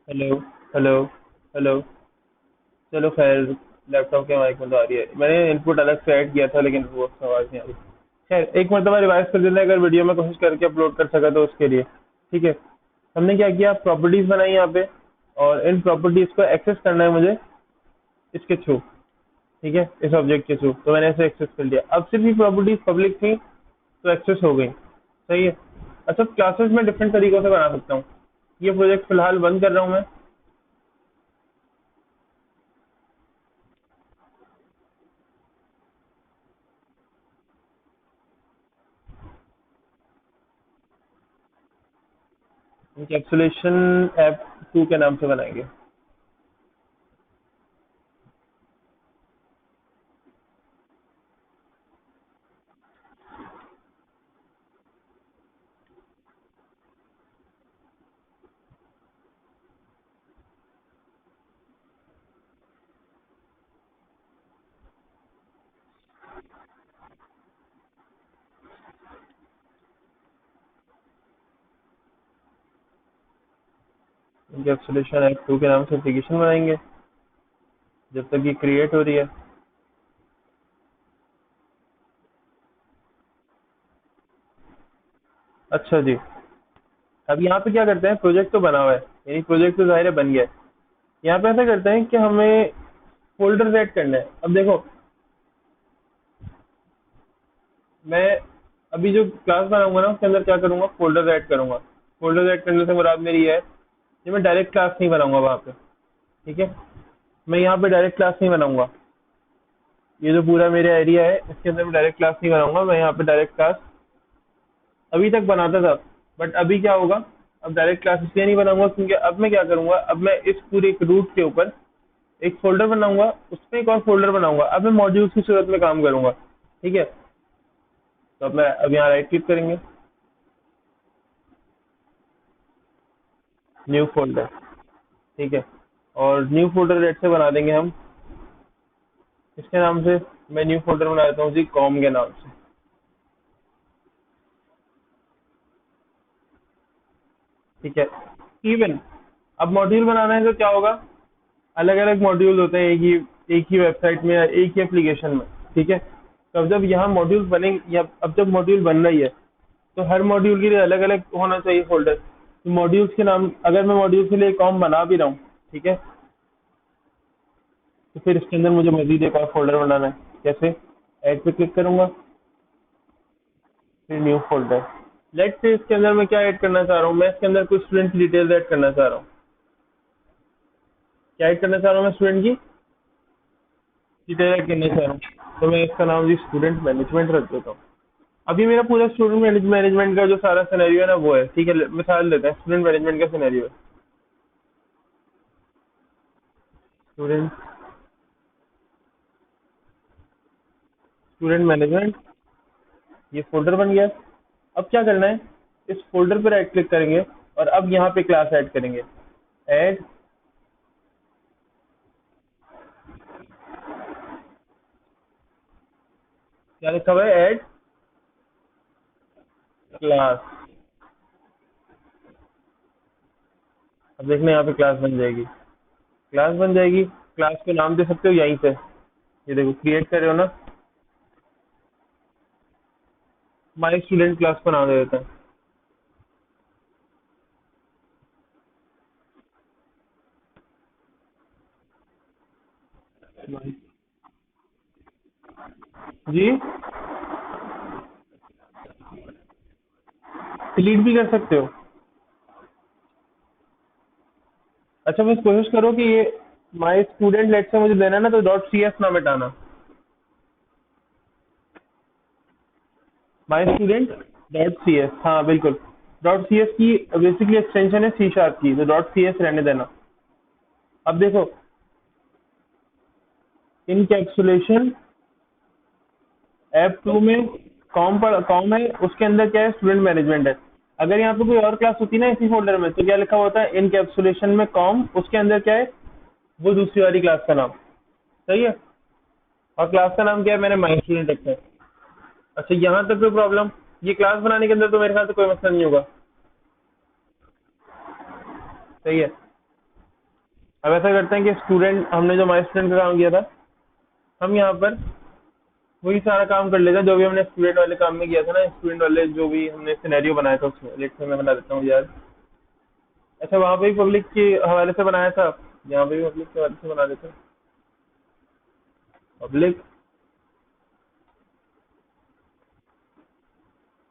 Hello. Hello. Hello. चलो खैर, laptop के माइक में तो आ रही है। मैंने इनपुट अलग से ऐड किया था लेकिन वो आवाज़ नहीं आ रही। खैर, एक मरतबा रिवाइज कर देना, अगर वीडियो में कोशिश करके अपलोड कर सका तो उसके लिए। ठीक है। हमने क्या किया, प्रॉपर्टीज बनाई यहाँ पे, और इन प्रॉपर्टीज को एक्सेस करना है मुझे इसके थ्रू। ठीक है, इस ऑब्जेक्ट के थ्रू, तो मैंने इसे एक्सेस कर लिया। अब सिर्फ ये प्रॉपर्टीज पब्लिक थी तो एक्सेस हो गई। सही है। अच्छा, क्लासेस में डिफरेंट तरीकों से बना सकता हूँ। ये प्रोजेक्ट फिलहाल बंद कर रहा हूँ मैं। इंकैप्सुलेशन ऐप 2 के नाम से बनाएंगे। इंकैप्सुलेशन ऐप 2 के नाम से एप्लीकेशन बनाएंगे जब तक ये क्रिएट हो रही है। अच्छा जी। अब यहाँ पे क्या करते हैं, प्रोजेक्ट तो बना हुआ है, यानी प्रोजेक्ट तो ज़ाहिर है बन गया है। यहाँ पे ऐसा करते हैं कि हमें फोल्डर ऐड करना है। अब देखो, मैं अभी जो क्लास बनाऊंगा ना उसके अंदर क्या करूंगा, फोल्डर ऐड करूंगा। फोल्डर ऐड करने से मुराद मेरी है कि मैं डायरेक्ट क्लास नहीं बनाऊंगा वहाँ पे। ठीक है। मैं यहाँ पे डायरेक्ट क्लास नहीं बनाऊंगा। ये जो पूरा मेरा एरिया है इसके अंदर मैं डायरेक्ट क्लास नहीं बनाऊंगा। मैं यहाँ पे डायरेक्ट क्लास अभी तक बनाता था, बट अभी क्या होगा, अब डायरेक्ट क्लास इसलिए नहीं बनाऊंगा क्योंकि अब मैं क्या करूंगा, अब मैं इस पूरे एक रूट के ऊपर एक फोल्डर बनाऊंगा, उसमें एक और फोल्डर बनाऊंगा। अब मैं मॉड्यूल्स की सूरत में काम करूंगा। ठीक है। तो अब मैं अब यहाँ राइट क्लिक करेंगे, न्यू फोल्डर। ठीक है। और न्यू फोल्डर रेड से बना देंगे हम, इसके नाम से। मैं न्यू फोल्डर बना देता हूँ जी, कॉम के नाम से। ठीक है। इवन अब मॉड्यूल बनाना है तो क्या होगा, अलग अलग मॉड्यूल होते हैं एक ही वेबसाइट में या एक ही एप्लीकेशन में। ठीक है। तो अब जब यहाँ मॉड्यूल बनेंगे, या अब जब मॉड्यूल बन रही है तो हर मॉड्यूल के लिए अलग अलग होना चाहिए फोल्डर। तो मॉड्यूल्स के नाम, अगर मैं मॉड्यूल के लिए कॉम बना भी रहा हूँ, ठीक है, तो फिर इसके अंदर मुझे मजीद एक और फोल्डर बनाना है। कैसे, ऐड पे क्लिक करूंगा, फिर न्यू फोल्डर। लेट से इसके अंदर मैं क्या ऐड करना चाह रहा हूँ, मैं इसके अंदर कुछ स्टूडेंट की डिटेल्स ऐड करना चाह रहा हूँ। क्या ऐड करना चाह रहा हूँ, मैं स्टूडेंट की डिटेल ऐड करना चाह रहा हूँ। तो मैं इसका नाम जी स्टूडेंट मैनेजमेंट रख देता हूँ। अभी मेरा पूरा स्टूडेंट मैनेजमेंट का जो सारा सिनेरियो है ना वो है। ठीक है, मिसाल लेते हैं, स्टूडेंट मैनेजमेंट का सिनेरियो है। स्टूडेंट स्टूडेंट मैनेजमेंट, ये फोल्डर बन गया। अब क्या करना है, इस फोल्डर पर राइट क्लिक करेंगे और अब यहाँ पे क्लास ऐड करेंगे। ऐड, क्या लिखा हुआ है, ऐड क्लास। अब देखना यहाँ पे क्लास बन जाएगी। क्लास बन जाएगी। क्लास को नाम दे सकते हो यहीं से, ये देखो क्रिएट कर रहे हो ना, माई स्टूडेंट क्लास को नाम दे देता है जी। डिलीट भी कर सकते हो। अच्छा, बस कोशिश करो कि ये माई स्टूडेंट लेट से मुझे देना है ना, तो डॉट सी एस ना मिटाना। My student dot C S, हाँ बिल्कुल। डॉट सी एस की बेसिकली एक्सटेंशन है सी शार्प की, तो डॉट सी एस रहने देना। अब देखो, इनकैप्सुलेशन ऐप 2 में कॉम है, उसके अंदर क्या है, स्टूडेंट मैनेजमेंट है। अगर यहाँ पे कोई और क्लास होती ना इसी फोल्डर में, तो क्या लिखा होता है, इनकैप्सुलेशन में कॉम, उसके अंदर क्या है, वो दूसरी वाली क्लास का नाम। सही है। और क्लास का नाम क्या है, मैंने माई स्टूडेंट रखा है। अच्छा, यहाँ तक कोई प्रॉब्लम, ये क्लास बनाने के अंदर तो मेरे ख्याल से कोई मसला नहीं होगा। सही है। अब ऐसा करते हैं कि स्टूडेंट, हमने जो माई स्टूडेंट का काम किया था, हम यहाँ पर वही सारा काम कर लेते हैं जो भी हमने स्टूडेंट वाले काम में किया था ना, स्टूडेंट वाले जो भी हमने सिनेरियो बनाया था उसमें। लेट से मैं बना देता हूँ यार। अच्छा, वहाँ पे भी पब्लिक के हवाले से बनाया था, यहाँ पे भी पब्लिक के हवाले से बना देते हैं। पब्लिक,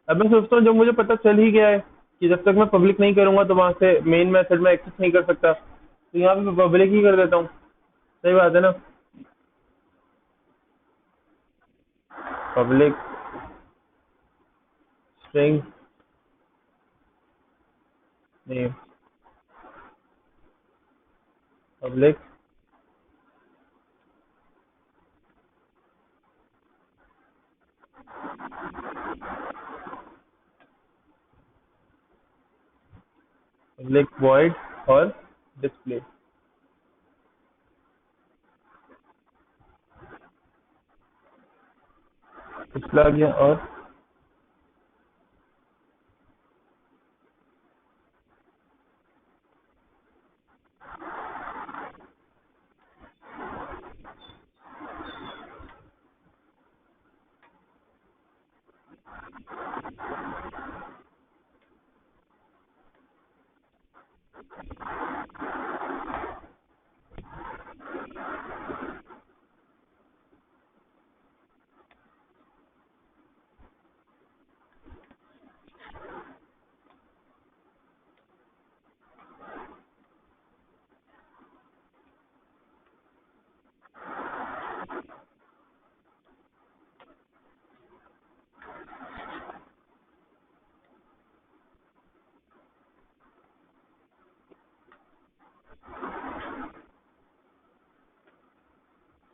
अब मैं सोचता हूँ जब मुझे पता चल ही गया है कि जब तक मैं पब्लिक नहीं करूंगा तो वहां से मेन मेथड में एक्सेस नहीं कर सकता, तो यहाँ पे मैं पब्लिक ही कर देता हूँ। सही बात है ना? Public string name, public public void और डिस्प्ले। डिस्प्ले आ गया। और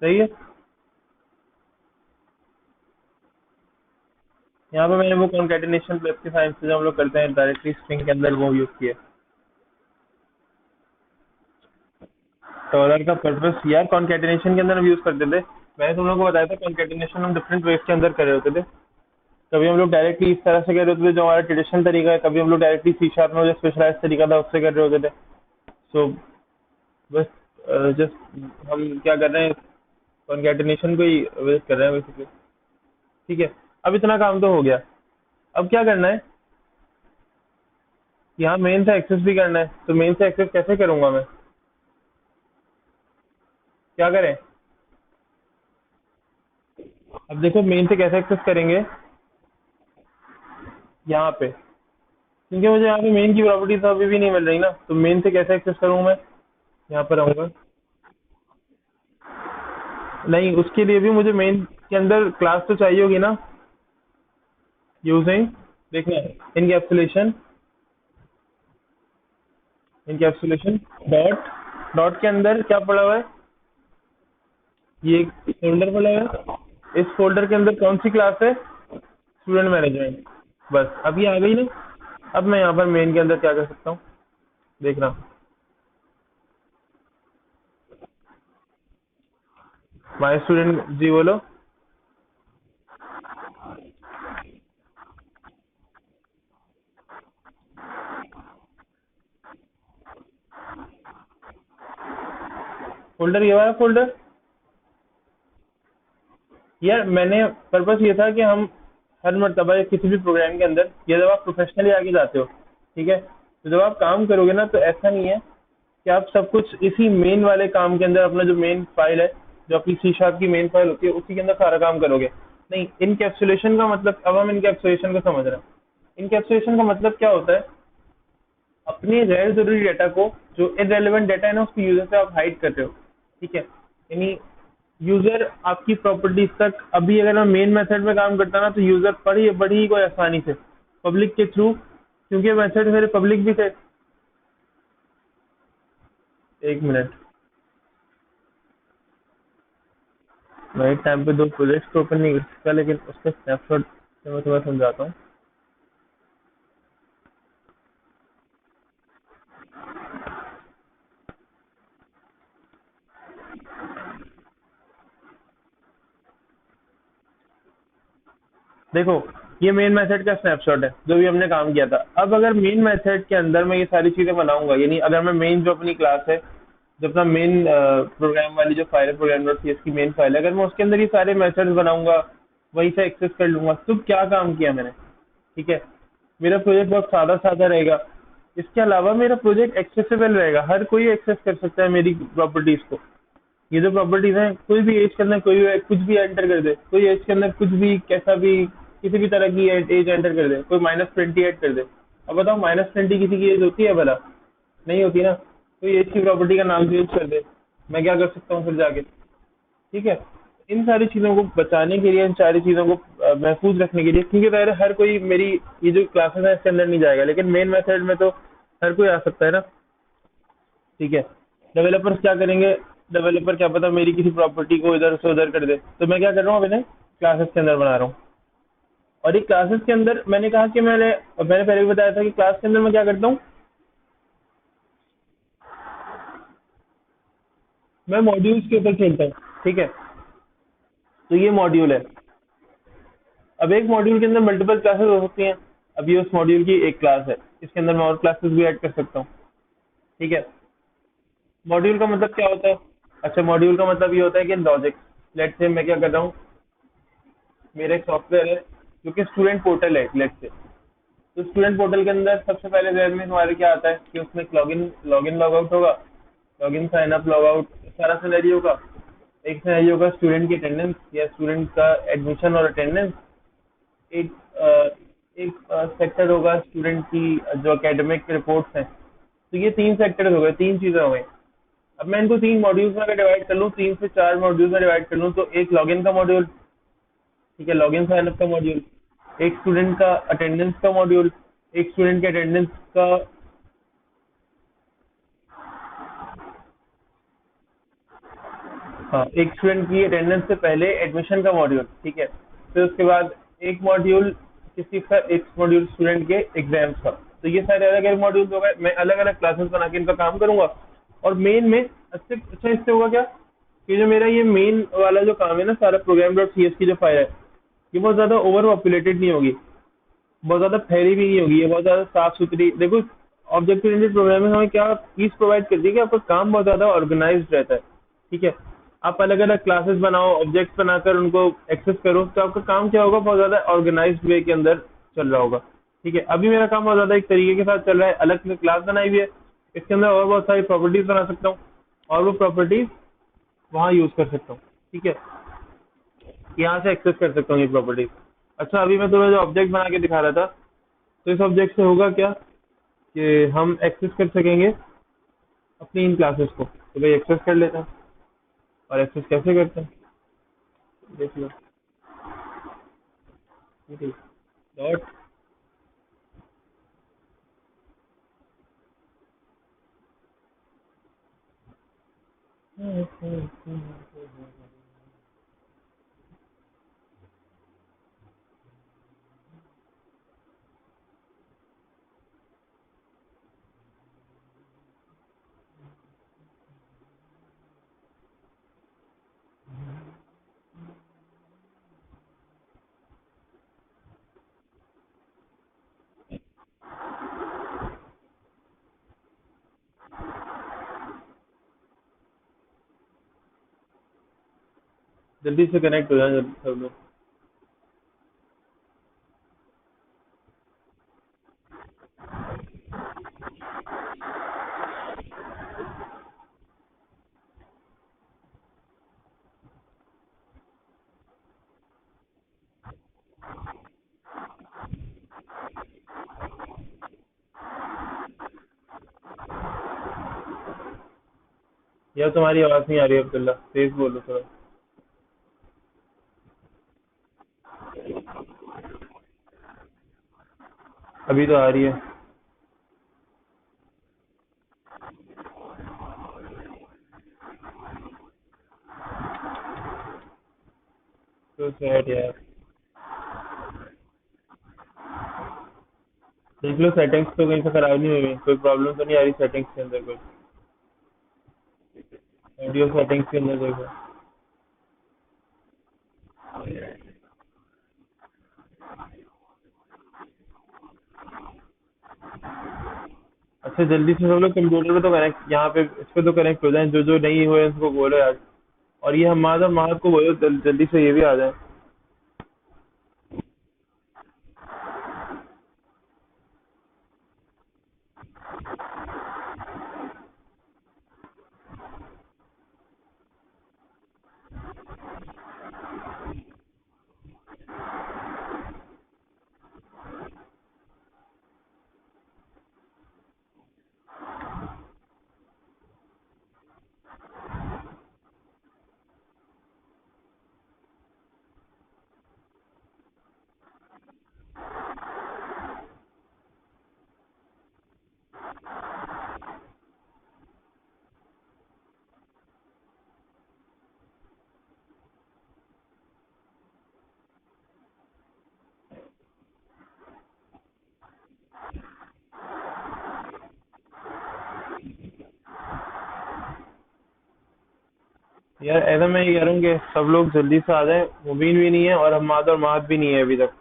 सही है। यहाँ पे मैंने वो कॉन्केटिनेशन प्लस के साइंस से जो हम लोग करते हैं डायरेक्टली स्ट्रिंग के अंदर, वो यूज किया। डॉलर का पर्पस यार कॉन्केटिनेशन के अंदर हम यूज करते थे। मैंने तुम लोगों को बताया था कॉन्केटिनेशन हम डिफरेंट वेज के अंदर कर रहे होते थे। कभी हम लोग डायरेक्टली इस तरह से कर रहे होते थे जो हमारा ट्रेडिशनल तरीका है, कभी हम लोग डायरेक्टली सी शार्प में जो स्पेशलाइज तरीका था उससे कर रहे होते थे। सो बस जस्ट हम क्या कर रहे हैं, कॉन्केटिनेशन को ही वेस्ट कर रहे हैं बेसिकली। ठीक है, अब इतना काम तो हो गया। अब क्या करना है, यहाँ मेन से एक्सेस भी करना है, तो मेन से एक्सेस कैसे करूंगा मैं? क्या करें? अब देखो मेन से कैसे एक्सेस करेंगे, यहाँ पे, क्योंकि मुझे यहाँ पे मेन की प्रॉपर्टीज अभी भी नहीं मिल रही ना, तो मेन से कैसे एक्सेस करूँ मैं? यहाँ पर आऊंगा। नहीं, उसके लिए भी मुझे मेन के अंदर क्लास तो चाहिए होगी ना। यूजिंग, देखना, इनकैप्सुलेशन, इनकैप्सुलेशन डॉट, डॉट के अंदर क्या पड़ा हुआ है, ये एक फोल्डर पड़ा हुआ है। इस फोल्डर के अंदर कौन सी क्लास है? Student management. बस अब ये आ गई ना। अब मैं यहाँ पर मेन के अंदर क्या कर सकता हूँ, देखना। माय स्टूडेंट जी बोलो। फोल्डर ये वाला फोल्डर, यार मैंने पर्पस ये था कि हम हर मर्तबा किसी भी प्रोग्राम के अंदर, या जब आप प्रोफेशनली आगे जाते हो, ठीक है, तो जब आप काम करोगे ना, तो ऐसा नहीं है कि आप सब कुछ इसी मेन वाले काम के अंदर, अपना जो मेन फाइल है, जो अपनी सी शार्प की मेन फाइल होती है, उसी के अंदर सारा काम करोगे। नहीं, इनकैप्सुलेशन का मतलब, अब हम इनकैप्सुलेशन को समझ रहे हैं। इनकैप्सुलेशन का मतलब क्या होता है, अपने गैर जरूरी डाटा को, जो इनरेलेवेंट डाटा है ना, उसकी यूजर से आप हाइड कर रहे हो। ठीक है, यानी यूजर आपकी प्रॉपर्टीज तक, अभी अगर मैं मेन मेथड में काम करता ना, तो यूजर पढ़ ही कोई आसानी से पब्लिक के थ्रू, क्योंकि मेथड मेरे पब्लिक भी थे। एक मिनट, मैं एक टाइम पे दो प्रोजेक्ट को ओपन नहीं कर सकता, लेकिन उसके स्नैपशॉट से मैं तुम्हें समझाता हूँ। देखो, ये मेन मेथड का स्नैपशॉट है जो भी हमने काम किया था। अब अगर मेन मेथड के अंदर मैं ये सारी चीजें बनाऊंगा, यानी अगर मैं मेन जो अपनी क्लास है, जो अपना मेन प्रोग्राम वाली जो फाइल है, प्रोग्राम डॉट सी एस की मेन फाइल है, अगर मैं उसके अंदर ये सारे मेथड्स बनाऊंगा, वहीं से एक्सेस कर लूंगा, तो क्या काम किया मैंने? ठीक है, मेरा प्रोजेक्ट बहुत सादा सादा रहेगा। इसके अलावा मेरा प्रोजेक्ट एक्सेसिबल रहेगा, हर कोई एक्सेस कर सकता है मेरी प्रॉपर्टीज को। ये जो प्रॉपर्टीज हैं, कोई भी एज के अंदर कोई भी कुछ भी एंटर कर दे, कोई एज के अंदर कुछ भी कैसा भी किसी भी तरह की एज एंटर कर दे, कोई -20 ऐड कर दे। अब बताओ, -20 किसी की एज होती है भला? नहीं होती ना। कोई एज की प्रॉपर्टी का नाम चेंज कर दे, मैं क्या कर सकता हूँ फिर जाके? ठीक है, इन सारी चीज़ों को बचाने के लिए, इन सारी चीज़ों को महफूज रखने के लिए, क्योंकि ज़ाहिर है हर कोई मेरी ये जो क्लासेस है इसके अंदर नहीं जाएगा, लेकिन मेन मेथड में तो हर कोई आ सकता है ना। ठीक है, डेवलपर्स क्या करेंगे? डेवलपर क्या पता मेरी किसी प्रॉपर्टी को इधर से उधर कर दे, तो मैं क्या कर रहा हूँ, अभी क्लासेस के अंदर बना रहा हूँ। और ये क्लासेस के अंदर मैंने कहा कि मैंने पहले भी बताया था कि क्लास के अंदर मैं क्या करता हूँ, मैं मॉड्यूल्स के ऊपर खेलता हूँ। ठीक है, तो ये मॉड्यूल है। अब एक मॉड्यूल के अंदर मल्टीपल क्लासेस हो सकती हैं। अब ये उस मॉड्यूल की एक क्लास है, इसके अंदर मैं और क्लासेस भी ऐड कर सकता हूँ। ठीक है, मॉड्यूल का मतलब क्या होता है? अच्छा, मॉड्यूल का मतलब ये होता है कि लॉजिक, लेट से मैं क्या कर रहा हूँ, मेरा एक सॉफ्टवेयर है जो कि स्टूडेंट पोर्टल है, लेट से। तो स्टूडेंट पोर्टल के अंदर सबसे पहले ध्यान में हमारे क्या आता है कि उसमें लॉगिन लॉगिन लॉग आउट होगा, login sign up log out, सारा सिनेरियो होगा। एक सिनेरियो होगा स्टूडेंट की अटेंडेंस या स्टूडेंट का एडमिशन और अटेंडेंस। एक एक सेक्टर होगा स्टूडेंट की जो एकेडमिक रिपोर्ट्स हैं। तो ये 3 सेक्टर्स हो गए, 3 चीजें हो गई। अब मैं इनको 3 मॉड्यूल्स में अगर डिवाइड कर लूँ, 3 से 4 मॉड्यूल में डिवाइड कर लूँ, तो एक लॉगिन का मॉड्यूल, ठीक है, लॉगिन साइन अप का मॉड्यूल, एक स्टूडेंट का अटेंडेंस का मॉड्यूल, एक स्टूडेंट के अटेंडेंस का, हाँ, एक स्टूडेंट की अटेंडेंस से पहले एडमिशन का मॉड्यूल। ठीक है, फिर उसके बाद एक मॉड्यूल किसी का, एक मॉड्यूल स्टूडेंट के एग्जाम्स का। तो ये सारे अलग अलग मॉड्यूल हो गए, मैं अलग अलग क्लासेस बना के इनका काम करूंगा। और मेन में अच्छा इससे होगा क्या कि जो मेरा ये मेन वाला जो काम है ना, सारा प्रोग्राम डॉट सी एस की जो फाइल है, ये बहुत ज्यादा ओवर पॉपुलेटेड नहीं होगी, बहुत ज्यादा फैली भी नहीं होगी, ये बहुत ज्यादा साफ सुथरी। देखो, ऑब्जेक्ट ओरिएंटेड प्रोग्रामिंग हमें क्या चीज प्रोवाइड करती है कि आपका काम बहुत ज्यादा ऑर्गेनाइज्ड रहता है। ठीक है, आप अलग अलग क्लासेस बनाओ, ऑब्जेक्ट्स बनाकर उनको एक्सेस करो, तो आपका काम क्या होगा, बहुत ज्यादा ऑर्गेनाइज्ड वे के अंदर चल रहा होगा। ठीक है, अभी मेरा काम बहुत ज्यादा एक तरीके के साथ चल रहा है, अलग से क्लास बनाई हुई है, इसके अंदर और बहुत सारी प्रॉपर्टीज बना सकता हूँ, और वो प्रॉपर्टीज वहाँ यूज कर सकता हूँ। ठीक है, यहाँ से एक्सेस कर सकता हूँ ये प्रॉपर्टीज। अच्छा, अभी मैं तुम्हें जो ऑब्जेक्ट बना के दिखा रहा था, तो इस ऑब्जेक्ट से होगा क्या कि हम एक्सेस कर सकेंगे अपनी इन क्लासेस को। तो भाई एक्सेस कर लेते हैं, और एक्सेस कैसे करते हैं देख लो। डॉट जल्दी से कनेक्ट हो जाए जल्दी सब लोग। यार तुम्हारी आवाज नहीं आ रही है अब्दुल्ला, तेज बोलो थोड़ा। अभी तो आ रही है। तो सैड यार। देख लो सेटिंग्स तो कहीं से खराब नहीं हुई, कोई प्रॉब्लम तो नहीं आ रही सेटिंग्स के अंदर कोई? ऑडियो सेटिंग्स के अंदर देखो। अच्छा जल्दी से सब लोग कंप्यूटर पे तो कनेक्ट, यहाँ पे इस पे तो कनेक्ट हो जाए, जो जो नहीं हुए उसको बोलो यार। और ये हमाद और महद को बोलो जल्दी से ये भी आ जाए। यार ऐसा मैं ये कह रहा हूँ कि सब लोग जल्दी से आ जाए, मुबीन भी नहीं है और हमाद और महद भी नहीं है अभी तक।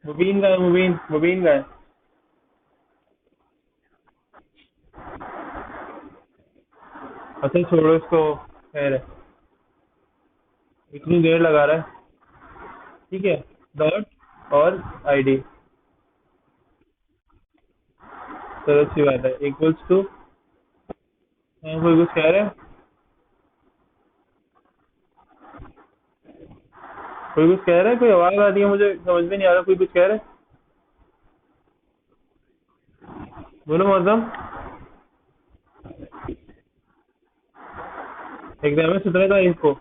मुबीन का है, मुबीन मुबीन का है। अच्छा छोड़ो इसको, खैर है, इतनी देर लगा रहा है। ठीक है, डॉट और आईडी। चलो अच्छी बात है, इक्वल्स टू। कोई कुछ कह रहा है? कोई कुछ कह रहा है? कोई आवाज आ रही है, मुझे समझ में नहीं आ रहा, कोई कुछ कह रहा है? बोलो मौसम। एग्जाम में 17 तारीख को,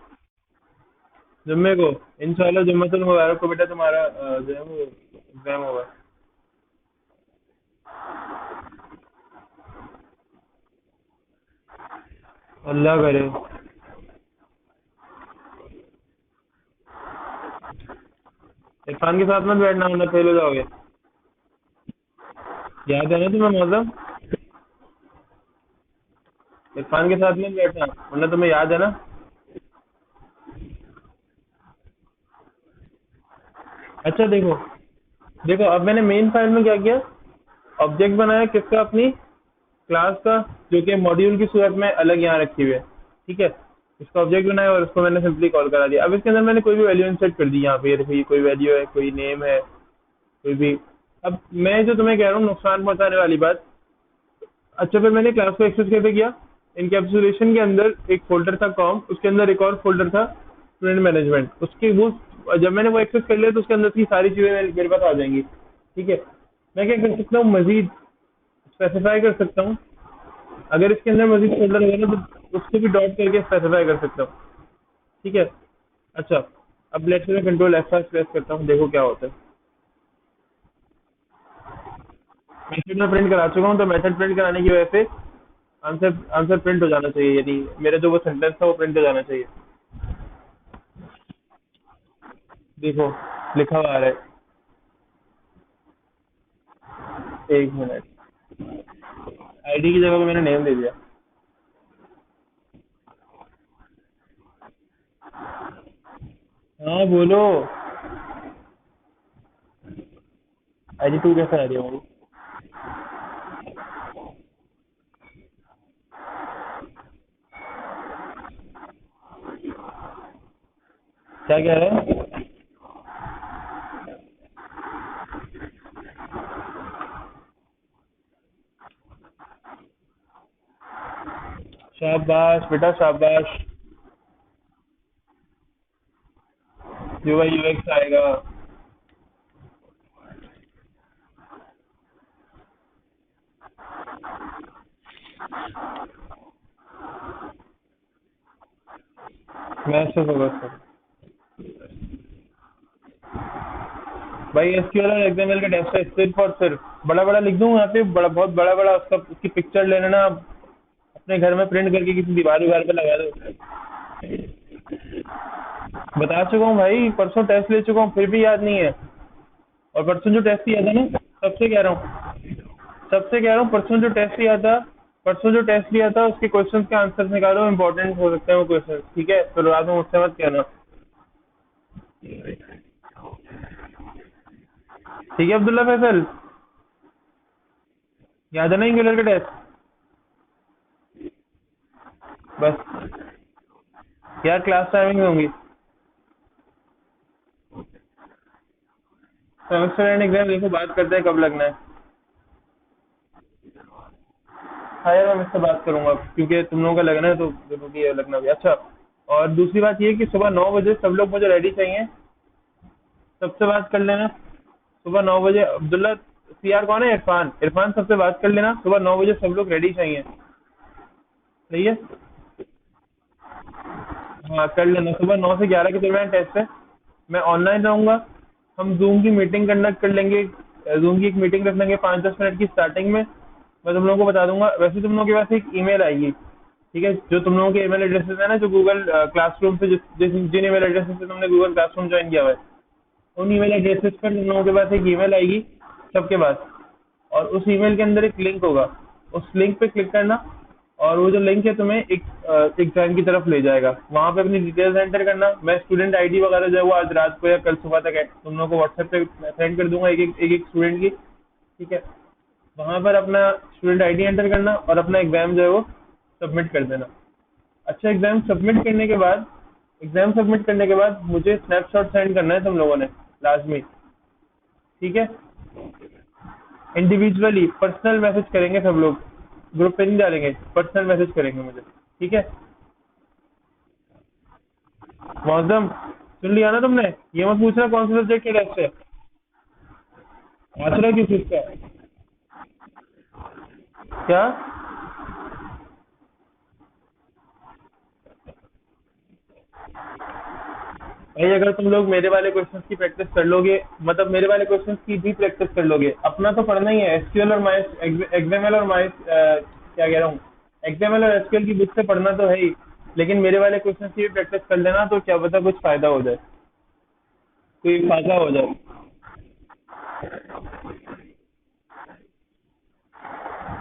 जुम्मे को। इंशाल्लाह जुम्मतुल मुबारक को बेटा तुम्हारा जो है वो एग्जाम होगा। अल्लाह करे। इरफान के साथ मत बैठना वरना फेल हो जाओगे। याद है ना तुम्हें मौसम? इरफान के साथ मत बैठना वरना तुम्हें याद है ना? अच्छा देखो, देखो अब मैंने मेन फाइल में क्या किया, ऑब्जेक्ट बनाया किसका, अपनी क्लास का, जो कि मॉड्यूल की सूरत में अलग यहाँ रखी हुई है। ठीक है, इसका ऑब्जेक्ट बनाया और उसको मैंने सिंपली कॉल करा दिया। अब इसके अंदर मैंने कोई भी वैल्यू इंसर्ट कर दी, यहाँ पे ये देखो, ये कोई वैल्यू है, कोई नेम है, कोई भी। अब मैं जो तुम्हें कह रहा हूँ नुकसान पहुंचाने वाली बात, अच्छा फिर मैंने क्लास को एक्सेस कैसे किया? इनकैप्सुलेशन के अंदर एक फोल्डर था कॉम, उसके अंदर एक और फोल्डर था स्टूडेंट मैनेजमेंट, उसकी वो जब मैंने वो एक्सेस कर लिया तो उसके अंदर की सारी चीजें मेरे पास आ जाएंगी। ठीक है, मैं क्या कर सकता हूँ, मजीद स्पेसिफाई कर सकता हूँ। अगर इसके अंदर मजीद फोल्डर होगा ना तो उसको भी डॉट करके स्पेसिफाई कर सकता हूँ। ठीक है। अच्छा, अब लेट्स से मैं कंट्रोल F5 प्रेस करता हूँ, देखो क्या होता है। मेथड में प्रिंट करा चुका हूँ, तो मेथड प्रिंट कराने की वजह से आंसर आंसर प्रिंट हो जाना चाहिए, यानी मेरा जो वो सेंटेंस था वो प्रिंट हो जाना चाहिए। देखो लिखा हुआ आ रहा है, 1 मिनट। आईडी की जगह पे मैंने नेम दे दिया। हाँ बोलो। आईडी 2 कैसे आ रही है हमारी? क्या कह रहे हैं? शाबाश बेटा शाबाश। यूआई यूएक्स आएगा। मैथ से फोकस करो भाई। एसक्यूएल और एक्सएमएल का टेस्ट है सिर्फ और सिर्फ। बड़ा बड़ा लिख दूं यहाँ पे, बड़ा बहुत बड़ा बड़ा उसका, उसकी पिक्चर ले लेना, अपने घर में प्रिंट करके किसी दीवार उवार पे लगा दो। बता चुका हूँ भाई, परसों टेस्ट ले चुका हूँ फिर भी याद नहीं है। और परसों जो टेस्ट किया था ना, सबसे कह रहा हूँ, सबसे कह रहा हूँ, परसों जो टेस्ट लिया था, परसों जो टेस्ट लिया था उसके क्वेश्चन के आंसर निकालो, इंपॉर्टेंट हो सकते हैं वो क्वेश्चन, ठीक है? फिर बाद में मुझसे मत कहना। ठीक है अब्दुल्ला फैसल, याद है ना इंगलर का टेस्ट? बस यार, क्लास टाइमिंग होंगी। सेमेस्टर एंड एग्जाम देखो, बात करते हैं कब लगना है। हाँ यार, मैं मुझसे बात करूंगा क्योंकि तुम लोगों का लगना है तो जरूरी है लगना भी। अच्छा, और दूसरी बात ये कि सुबह 9 बजे सब लोग मुझे रेडी चाहिए। सबसे बात कर लेना सुबह 9 बजे। अब्दुल्ला, सीआर कौन है? इरफान। इरफान, सबसे बात कर लेना सुबह 9 बजे सब लोग रेडी चाहिए। सही है? हाँ कर लेना, सुबह 9 से 11 के दरमियान टेस्ट है। मैं ऑनलाइन रहूंगा। हम जूम की मीटिंग कंडक्ट कर लेंगे। जूम की एक मीटिंग रख लेंगे 5-10 मिनट की स्टार्टिंग में। मैं तुम लोगों को बता दूंगा। वैसे तुम लोगों के पास एक ईमेल आएगी, ठीक है? जो तुम लोगों के ईमेल एड्रेसेस है ना, जो गूगल क्लासरूम से जिन ईमेल एड्रेसेस से तुमने गूगल क्लासरूम ज्वाइन किया हुआ है, उन ईमेल एड्रेसेस पर तुम लोगों के पास एक ईमेल आएगी सबके पास। और उस ईमेल के अंदर एक लिंक होगा, उस लिंक पे क्लिक करना। और वो जो लिंक है तुम्हें एक एग्जाम की तरफ ले जाएगा। वहां पे अपनी डिटेल्स एंटर करना। मैं स्टूडेंट आईडी वगैरह जो है वो आज रात को या कल सुबह तक है तुम लोगों को व्हाट्सएप पे सेंड कर दूंगा, एक एक स्टूडेंट की, ठीक है? वहां पर अपना स्टूडेंट आईडी एंटर करना और अपना एग्जाम जो है वो सबमिट कर देना। अच्छा, एग्जाम सबमिट करने के बाद मुझे स्नैपशॉट सेंड करना है तुम लोगों ने, लाजमी। ठीक है? इंडिविजुअली पर्सनल मैसेज करेंगे सब लोग, ग्रुप पे नहीं डालेंगे, पर्सनल मैसेज करेंगे मुझे। ठीक है? मौसम, सुन लिया ना तुमने? ये मत पूछना कौन सा सब्जेक्ट का टेस्ट है। आचरा किस चीज का है? क्या? भाई अगर तुम लोग मेरे वाले क्वेश्चंस की प्रैक्टिस कर लोगे, मतलब मेरे वाले क्वेश्चंस की भी प्रैक्टिस कर लोगे, अपना तो पढ़ना ही है। एसक्यूएल और माई एक्सएमएल और माई क्या कह रहा हूँ, एक्सएमएल और एसक्यूएल की बुक से पढ़ना तो है ही, लेकिन मेरे वाले क्वेश्चंस की भी प्रैक्टिस कर लेना, तो क्या पता कुछ फायदा हो जाए, कोई फायदा हो जाए।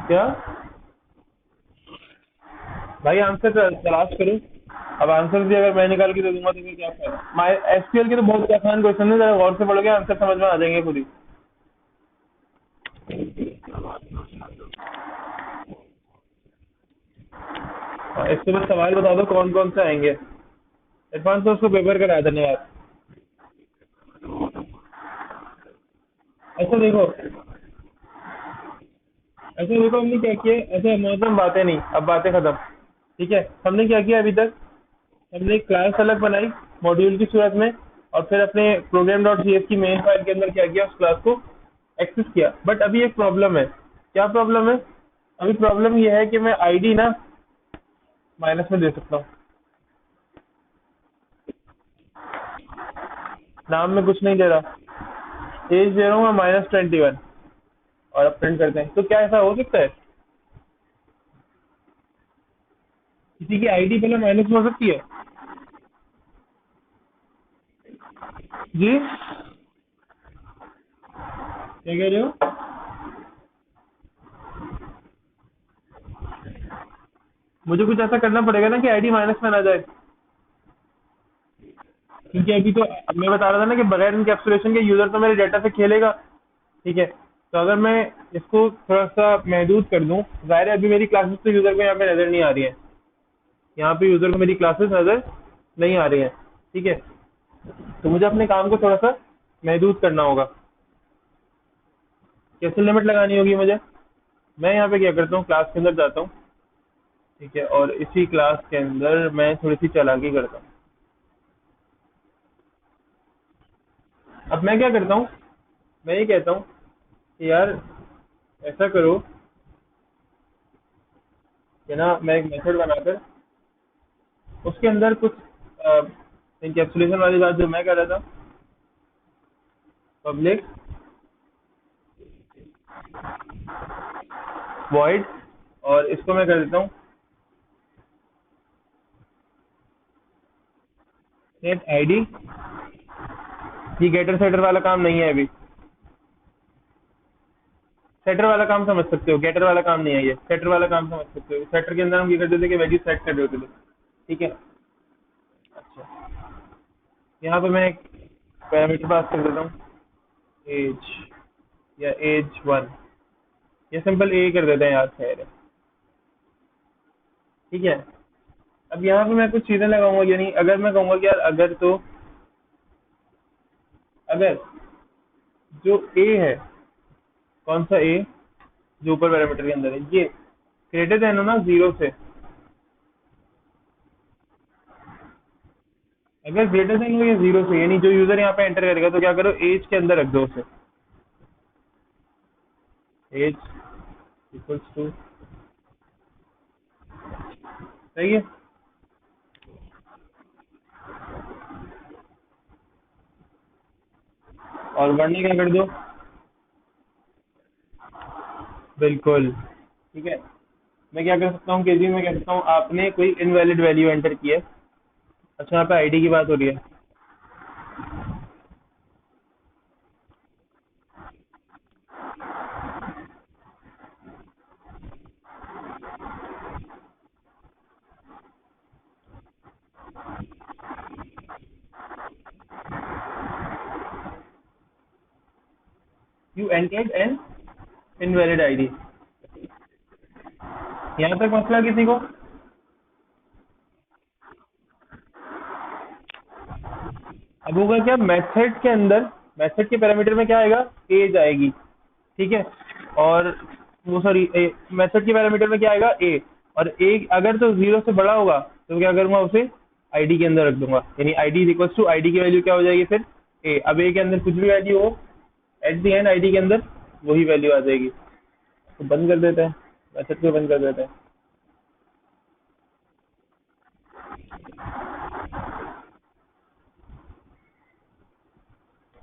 क्या? भाई आंसर तलाश करो। अब आंसर भी अगर मैं निकाल के दे दूंगा तो फिर क्या फायदा? माई एसक्यूएल के तो बहुत आसान क्वेश्चन है, जरा गौर से पढ़ोगे आंसर समझ में आ जाएंगे खुद ही। हाँ, इसके बाद सवाल बता दो कौन कौन से आएंगे। इरफान तो उसको पेपर करा, धन्यवाद। ऐसा देखो, हमने क्या किया ऐसे मौसम बातें नहीं, अब बातें खत्म। ठीक है? हमने क्या किया अभी तक? हमने एक क्लास अलग बनाई मॉड्यूल की सूरत में, और फिर अपने प्रोग्राम डॉट सी एस की मेन फाइल के अंदर क्या किया, उस क्लास को एक्सेस किया। बट अभी एक प्रॉब्लम है। क्या प्रॉब्लम है? अभी प्रॉब्लम यह है कि मैं आईडी ना माइनस में दे सकता हूँ। नाम में कुछ नहीं दे रहा, एज दे रहा हूँ मैं -21। और अब प्रिंट करते हैं, तो क्या ऐसा हो सकता है किसी की आईडी पहले माइनस में हो सकती है? जी, क्या कह रहे हो? मुझे कुछ ऐसा करना पड़ेगा ना कि आईडी माइनस में ना जाए, क्योंकि अभी तो मैं बता रहा था ना कि बगैर इनकैप्सुलेशन के यूजर तो मेरे डेटा से खेलेगा। ठीक है? तो अगर मैं इसको थोड़ा सा महदूद कर दूं, जाहिर है अभी मेरी क्लासेस तो यूजर को यहाँ पे नजर नहीं आ रही है, यहाँ पे यूजर को मेरी क्लासेस नजर नहीं आ रही है। ठीक है? तो मुझे अपने काम को थोड़ा सा महदूद करना होगा। कैसे लिमिट लगानी होगी मुझे? मैं यहाँ पे क्या करता हूँ, क्लास के अंदर जाता हूँ, ठीक है? और इसी क्लास के अंदर मैं थोड़ी सी चालाकी करता हूँ। अब मैं क्या करता हूँ, मैं ये कहता हूँ कि यार ऐसा करो कि ना मैं एक मेथड बनाकर उसके अंदर कुछ इंकैप्सुलेशन वाली बात जो मैं कर रहा था, पब्लिक वॉइड, और इसको मैं कर देता हूँ सेट आईडी। ये गेटर सेटर वाला काम नहीं है अभी, सेटर वाला काम समझ सकते हो, गेटर वाला काम नहीं है ये, सेटर वाला काम समझ सकते हो। सेटर के अंदर हम ये करते थे कि वैल्यू सेट कर देते थे, ठीक है। अच्छा, यहाँ पे मैं एक पैरामीटर पास कर देता हूँ, एज या एज 1, या सिंपल ए कर देते हैं यार, खैर है, ठीक है। अब यहाँ पे मैं कुछ चीजें लगाऊंगा, यानी अगर मैं कहूंगा कि यार अगर तो अगर जो ए है, कौन सा ए, जो ऊपर पैरामीटर के अंदर है, ये ग्रेटर देन हो ना 0 से, अगर ग्रेटर देन हो या 0 से, यानी जो यूजर यहाँ पे एंटर करेगा तो क्या करो, एज के अंदर रख दो उसे, एज इक्वल्स टू, सही है। और वरना क्या कर दो, बिल्कुल, ठीक है। मैं क्या कर सकता हूँ, केजी में कह सकता हूँ आपने कोई इनवैलिड वैल्यू एंटर की है। अच्छा, यहाँ पे आईडी की बात हो रही है, you entered N invalid ID. यहाँ तक मसला किसी को? अब होगा क्या, मेथड के अंदर, मेथड के पैरामीटर में क्या आएगा, एज आएगी, ठीक है। और वो सॉरी, मेथड के पैरामीटर में क्या आएगा, ए, और ए अगर तो 0 से बड़ा होगा तो क्या करूंगा, उसे आईडी के अंदर रख दूंगा, यानी ID is equal to ID की वैल्यू क्या हो जाएगी फिर, ए। अब ए के अंदर कुछ भी वैल्यू हो, एट द एंड आईडी के अंदर वही वैल्यू आ जाएगी। तो बंद कर देते हैं, मेथड को बंद कर देते हैं,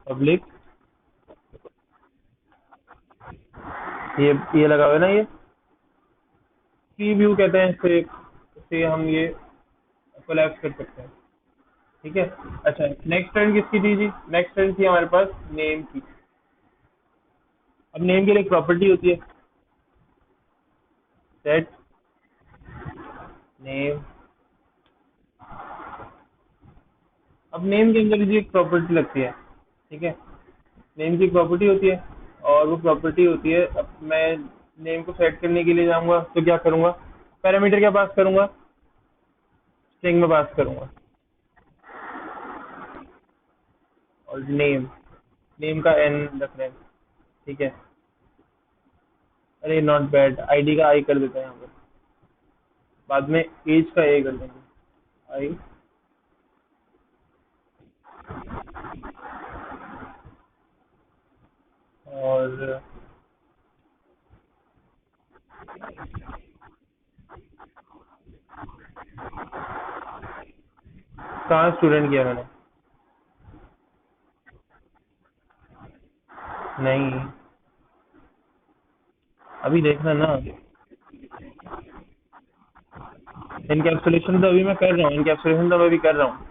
पब्लिक, ये लगा हुआ है ना, ये की व्यू कहते हैं इसे हम ये कोलैप्स कर सकते हैं, ठीक है। अच्छा, नेक्स्ट टर्न किसकी थी जी, नेक्स्ट टर्न थी हमारे पास नेम की। अब नेम के लिए एक प्रॉपर्टी होती है, सेट नेम। अब नेम के अंदर जी एक प्रॉपर्टी लगती है, ठीक है। नेम की एक प्रॉपर्टी होती है, और वो प्रॉपर्टी होती है, अब मैं नेम को सेट करने के लिए जाऊंगा तो क्या करूंगा, पैरामीटर क्या पास करूंगा, स्ट्रिंग में पास करूंगा, और नेम, नेम का एन रख रहे हैं, ठीक है। अरे नॉट बैड, आईडी का आई कर देते हैं यहाँ पे, बाद में एज का ए कर देंगे, आई। और कहाँ स्टूडेंट किया मैंने, नहीं, अभी देखना ना, इनकैप्सुलेशन तो अभी मैं कर रहा हूँ, इनकैप्सुलेशन तो मैं अभी कर रहा हूँ।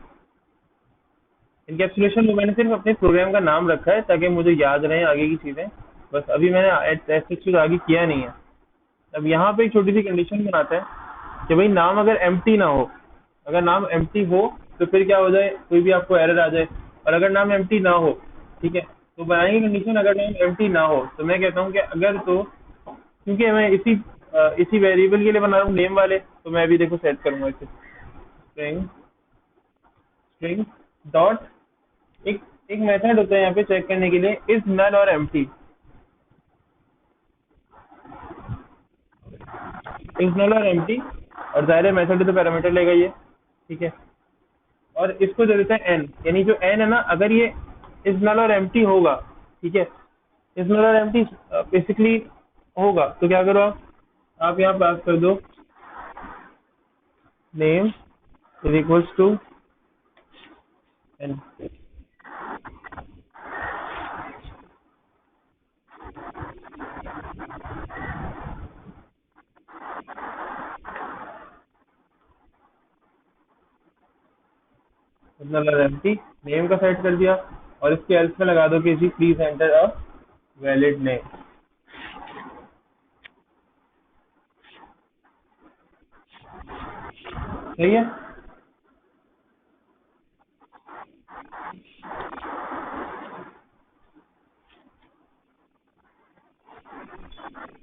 इनकैप्सुलेशन में मैंने सिर्फ अपने प्रोग्राम का नाम रखा है ताकि मुझे याद रहे आगे की चीज़ें, बस अभी मैंने ऐसे कुछ आगे किया नहीं है। अब यहाँ पे एक छोटी सी कंडीशन बनाते हैं कि भाई नाम अगर एम्प्टी ना हो, अगर नाम एम्प्टी हो तो फिर क्या हो जाए, कोई भी आपको एरर आ जाए, और अगर नाम एम्प्टी ना हो, ठीक है, तो बनाएंगे कंडीशन अगर नाम एम्प्टी ना हो, तो मैं कहता हूँ कि अगर तो, क्योंकि मैं इसी वेरिएबल के लिए बना रहा हूँ नेम वाले, तो मैं अभी देखो सेट करूंगा इसे, स्ट्रिंग स्ट्रिंग डॉट, एक एक मेथड होता है यहाँ पे चेक करने के लिए, इज नल और एम्प्टी, इज नल और एम्प्टी, और जाहिर मेथड तो पैरामीटर लेगा ये, ठीक है। और इसको दे देते हैं एन, यानी जो एन है ना, अगर ये इज नल और एम्प्टी होगा, ठीक है, इज नल और एम्प्टी बेसिकली होगा। तो क्या करो आप यहाँ पास कर दो name is equals to N, null और एम्प्टी, नेम का सेट कर दिया और इसके एल्स में लगा दो कि जी please enter a valid name. सही है,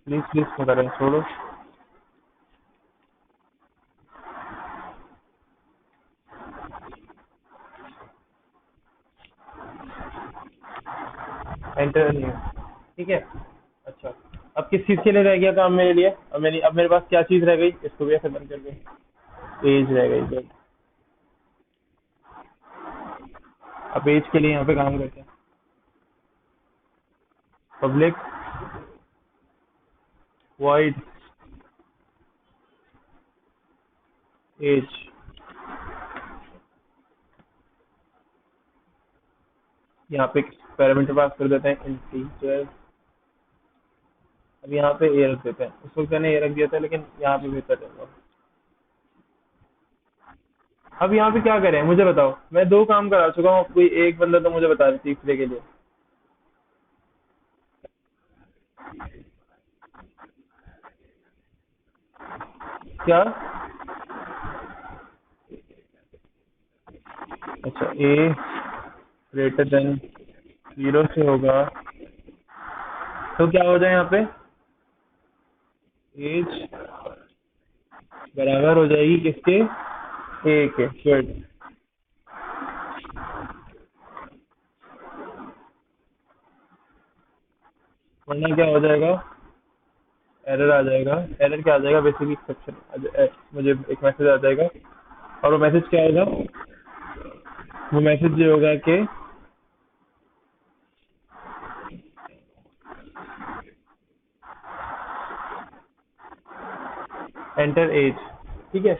प्लीज प्लीज करें छोड़ो। एंटर नेम, ठीक है। अच्छा, अब किस चीज के लिए रह गया काम मेरे लिए, अब मेरे पास क्या चीज रह गई, इसको भी ऐसे बंद कर दो, एज रह गई बस। अब एज के लिए यहाँ पे काम करते हैं, पब्लिक वॉइड एज, यहाँ पे पैरामीटर पास कर देते हैं इंटीजर। अब यहाँ पे ए रख देते हैं, उस वक्त मैंने ए रख दिया था लेकिन यहाँ पे बेहतर रहेगा। अब यहाँ पे क्या करें मुझे बताओ, मैं दो काम करा चुका हूँ, कोई एक बंदा तो मुझे बता दे तीसरे के लिए। क्या, अच्छा ए ग्रेटर देन 0 से होगा तो क्या हो जाए यहाँ पे, एज बराबर हो जाएगी किसके, ए के, गुड। वरना क्या हो जाएगा, एरर आ जाएगा। एरर क्या आ जाएगा, बेसिकली एक्सेप्शन, मुझे एक मैसेज आ जाएगा और वो मैसेज क्या होगा, वो मैसेज ये होगा कि एंटर एज, ठीक है।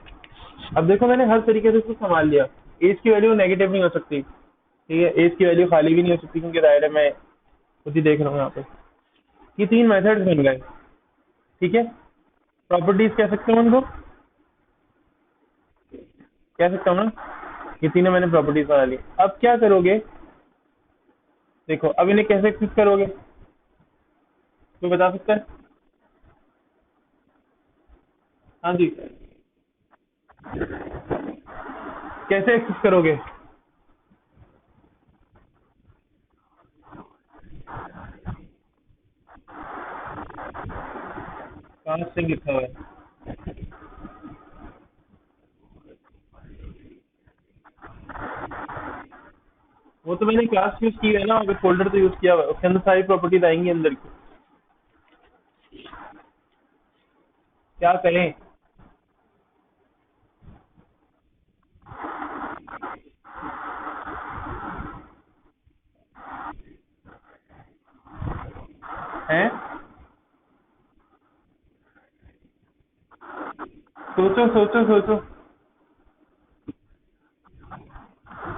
अब देखो मैंने हर तरीके से इसको संभाल लिया, एज की वैल्यू नेगेटिव नहीं हो सकती, ठीक है, एज की वैल्यू खाली भी नहीं हो सकती क्योंकि दायरे में खुद ही देख रहा हूँ यहाँ पे, ये तीन मेथड्स बन गए, ठीक है। प्रॉपर्टीज कह सकते हो उनको, कह सकता हूँ ना, ये तीनों मैंने प्रॉपर्टीज बना ली। अब क्या करोगे, देखो अब इन्हें कैसे एक्सेस करोगे, कोई बता सकता है। हाँ जी, कैसे एक्सेस करोगे, कहाँ स्ट्रिंग लिखा हुआ है, वो तो मैंने क्लास यूज की है ना, अगर फोल्डर तो यूज किया हुआ है, उसके अंदर सारी प्रॉपर्टीज आएंगी अंदर की, क्या करें। हैं, सोचो सोचो सोचो,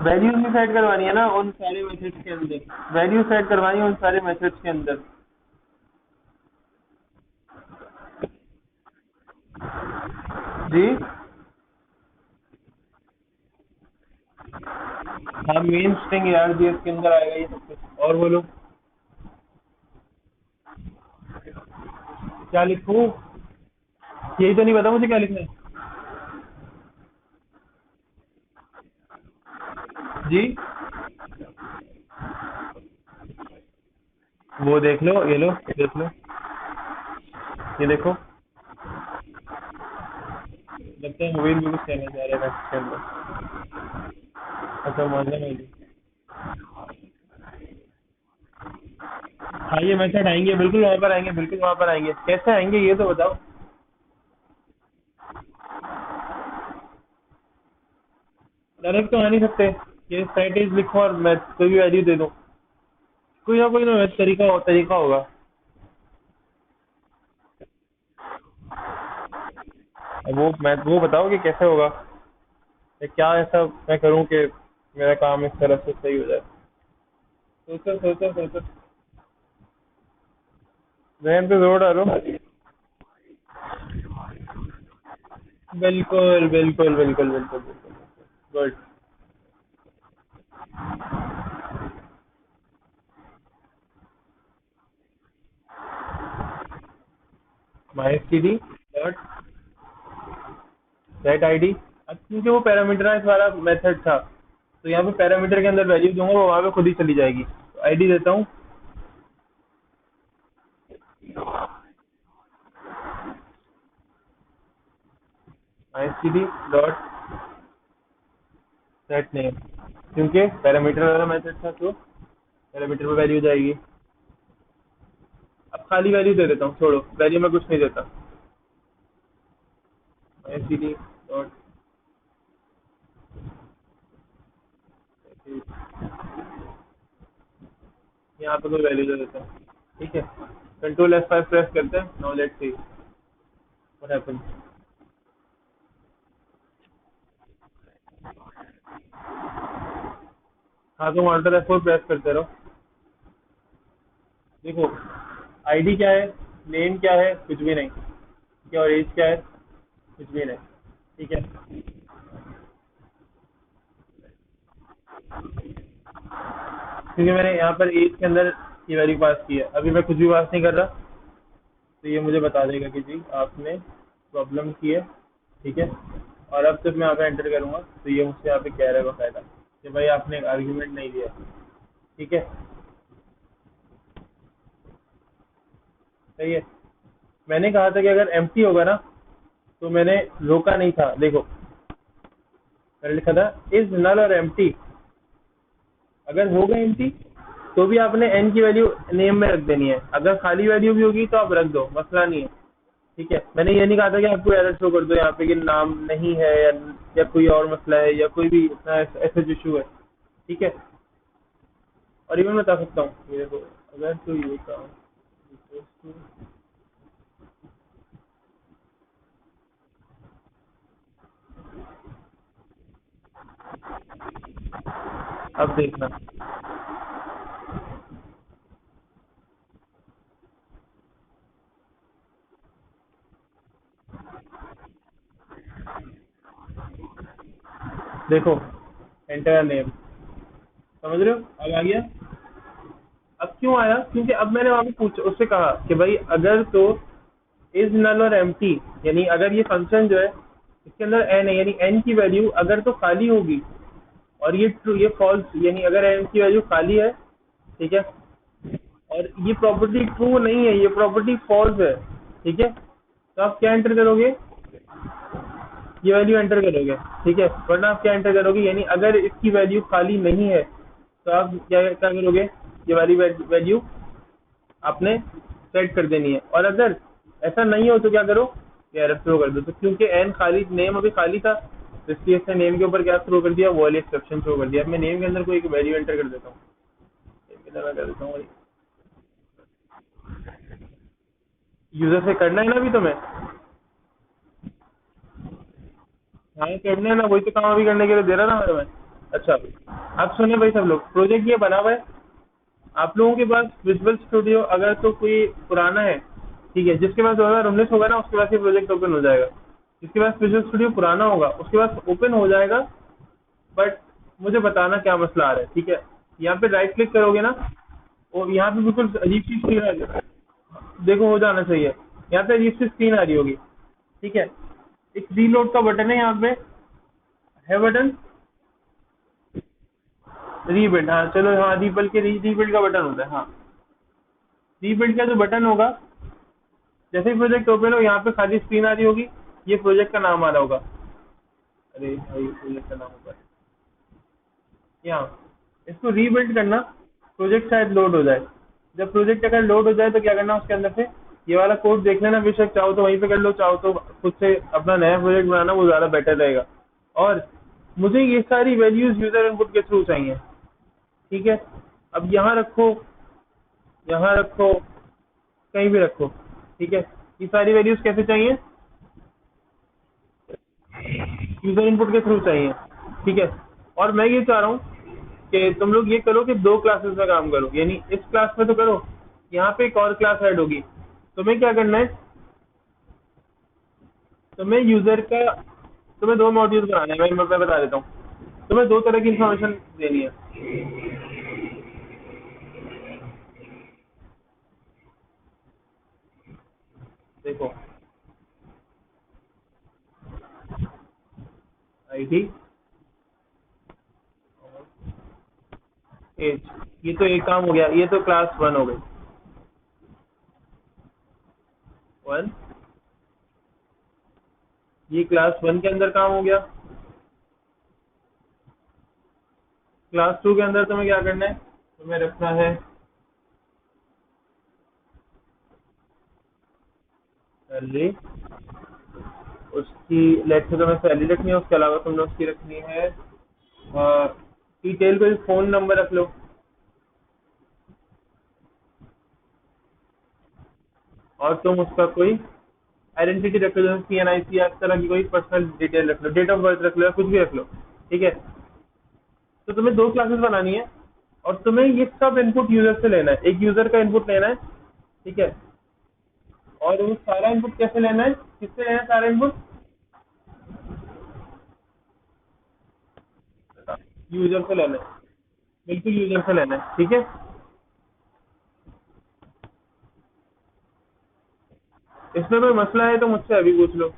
वैल्यूज भी सेट करवानी है ना उन सारे मेथड्स के अंदर, वैल्यू सेट करवानी है उन सारे मेथड्स के अंदर। जी, हाँ मेन स्ट्रिंग यार जी इसके अंदर आएगा ये सब कुछ, और बोलो क्या लिखूं, यही तो नहीं पता मुझे क्या लिखना है। जी, वो देख लो, ये लो देख लो, ये देखो, लगता है मोबाइल भी कुछ कहना चाह रहा है इसके अंदर। अच्छा मजा नहीं, हाँ ये मैसेज आएंगे, बिल्कुल वहाँ पर आएंगे, बिल्कुल वहाँ पर आएंगे, कैसे आएंगे ये तो बताओ। डायरेक्ट तो आ नहीं सकते, ये साइट इज लिखो और मैं कोई भी वैल्यू दे दूँ, कोई ना तरीका होगा। अब वो बताओ कि कैसे होगा, या क्या ऐसा मैं करूं कि मेरा काम इस तरह से सही हो जाए। सोचो। जहन पे जोर डालो। बिल्कुल। Good. My S T D dot set I D. अब क्योंकि वो पैरामीटराइज वाला मेथड था, तो यहाँ पे पैरामीटर के अंदर वैल्यू दूंगा, वो वहाँ पे खुद ही चली जाएगी। आईडी देता हूँ, my S T D dot set name, क्योंकि पैरामीटर वाला मेथड था तो पैरामीटर पे वैल्यू जाएगी। अब खाली वैल्यू दे देता हूँ, छोड़ो वैल्यू में कुछ नहीं देता। माई एस टी डी डॉट, यहाँ पे कोई वैल्यू दे देता हूँ। ठीक है, कंट्रोल F5 प्रेस करते हैं। Now let's see what happens. हाँ, तुम Alt F4 प्रेस करते रहो। देखो, आईडी क्या है, नेम क्या है, कुछ भी नहीं। ठीक है, और एज क्या है, कुछ भी नहीं। ठीक है, क्योंकि मैंने यहाँ पर एज के अंदर ये वैल्यू पास की है, अभी मैं कुछ भी पास नहीं कर रहा, तो ये मुझे बता देगा कि जी आपने प्रॉब्लम की है। ठीक है, और अब जब मैं यहाँ पे एंटर करूँगा तो ये मुझसे यहाँ पे कह रहा है बकायदा कि भाई आपने एक आर्ग्यूमेंट नहीं दिया। ठीक है, सही है। मैंने कहा था कि अगर एम्प्टी होगा ना, तो मैंने रोका नहीं था। देखो, मैंने लिखा था इज नल और एम्प्टी। अगर होगा एम्प्टी तो भी आपने एन की वैल्यू नेम में रख देनी है, अगर खाली वैल्यू भी होगी तो आप रख दो, मसला नहीं है। ठीक है, मैंने ये नहीं कहा था कि आपको एरर शो कर दो यहाँ पे कि नाम नहीं है, या कोई और मसला है, या कोई भी ऐसा इशू है। ठीक है, और इवन बता सकता हूँ, ये देखो, अगर तो ये काम अब देखना। देखो, एंटर नेम, समझ रहे हो, अब आ गया। अब क्यों आया, क्योंकि अब मैंने वहां पे पूछा, उससे कहा कि भाई अगर तो इज नल और एम्प्टी, यानी अगर ये फंक्शन जो है इसके अंदर एन है, यानी एन की वैल्यू अगर तो खाली होगी, और ये ट्रू ये फॉल्स, यानी अगर एन की वैल्यू खाली है। ठीक है, और ये प्रॉपर्टी ट्रू नहीं है, ये प्रॉपर्टी फॉल्स है। ठीक है, तो आप क्या एंटर करोगे, ये वैल्यू एंटर करोगे। ठीक है, वरना आप क्या एंटर करोगे, यानी अगर इसकी वैल्यू खाली नहीं है तो आप क्या करोगे, ये वाली वैल्यू आपने सेट कर देनी है। और अगर ऐसा नहीं हो तो क्या करो, ये एरर थ्रो कर दो। तो क्योंकि एन खाली, नेम अभी खाली था, तो इसलिए इसने नेम के ऊपर क्या थ्रो कर दिया, वो वाली एक्सेप्शन थ्रो कर दिया। अब मैं नेम के अंदर कोई एक वैल्यू एंटर कर देता हूँ, नेम के अंदर मैं कर देता हूँ, यूजर से करना है ना अभी तुम्हें। हाँ, करना है ना, वही तो काम अभी करने के लिए दे रहा ना मैं। अच्छा, अब सुने भाई सब लोग, प्रोजेक्ट ये बना हुआ है। आप लोगों के पास विजुअल स्टूडियो अगर तो कोई पुराना है, ठीक है, जिसके पास 2019 होगा ना, उसके पास ये प्रोजेक्ट ओपन हो जाएगा। जिसके पास विजुअल स्टूडियो पुराना होगा उसके पास ओपन हो जाएगा, बट मुझे बताना क्या मसला आ रहा है। ठीक है, यहाँ पे राइट क्लिक करोगे ना, और यहाँ पे बिल्कुल अजीब सी स्क्रीन आ रही है। देखो, हो जाना चाहिए, यहाँ पे अजीब सी स्क्रीन आ रही होगी। ठीक है, एक रीलोड का बटन है यहाँ पे, है बटन रीबिल्ड। हाँ चलो, हाँ रीबिल्ड के रीबिल्ड का बटन होता है। हाँ, रीबिल्ड का जो बटन होगा, जैसे ही प्रोजेक्ट ओपन हो, यहाँ पे खाली स्क्रीन आ रही होगी, ये प्रोजेक्ट का नाम आ रहा होगा। अरे भाई, प्रोजेक्ट का नाम होगा यहाँ, इसको रीबिल्ड करना, प्रोजेक्ट शायद लोड हो जाए। जब प्रोजेक्ट अगर लोड हो जाए तो क्या करना, उसके अंदर से ये वाला कोड देख लेना, बेशक चाहो तो वहीं पे कर लो, चाहो तो खुद से अपना नया प्रोजेक्ट बनाना, वो ज़्यादा बेटर रहेगा। और मुझे ये सारी वैल्यूज यूजर इनपुट के थ्रू चाहिए। ठीक है, अब यहाँ रखो, यहाँ रखो, कहीं भी रखो, ठीक है। ये सारी वैल्यूज कैसे चाहिए? यूजर इनपुट के थ्रू चाहिए, ठीक है। और मैं ये चाह रहा हूँ कि तुम लोग ये करो कि दो क्लासेस में काम करो, यानी इस क्लास में तो करो, यहाँ पे एक और क्लास ऐड होगी। तुम्हें क्या करना है, तुम्हें यूजर का, तुम्हें दो मॉड्यूल बनाने हैं। मैं बता देता हूँ, तुम्हें दो तरह की इंफॉर्मेशन देनी है। देखो, आईडी, एज, ये तो एक काम हो गया, ये तो क्लास वन हो गई, वन। ये क्लास वन के अंदर काम हो गया। क्लास टू के अंदर तुम्हें क्या करना है, तुम्हें रखना है सैलरी, उसकी लेट से तुम्हें सैलरी रखनी है, उसके अलावा तुमने उसकी रखनी है डिटेल, कोई फोन नंबर रख लो, और तुम उसका कोई आइडेंटिटी रख लो, जैसे CNIC या इस तरह की कोई पर्सनल डिटेल रख लो, डेट ऑफ बर्थ रख लो, या कुछ भी रख लो, ठीक है। तो तुम्हें दो क्लासेस बनानी है, और तुम्हें ये सब इनपुट यूजर से लेना है, एक यूजर का इनपुट लेना है, ठीक है। और वो सारा इनपुट कैसे लेना है, किससे लेना है सारा इनपुट? यूजर से लेना है, बिल्कुल यूजर से लेना है, ठीक है। इसमें कोई मसला है तो मुझसे अभी पूछ लो।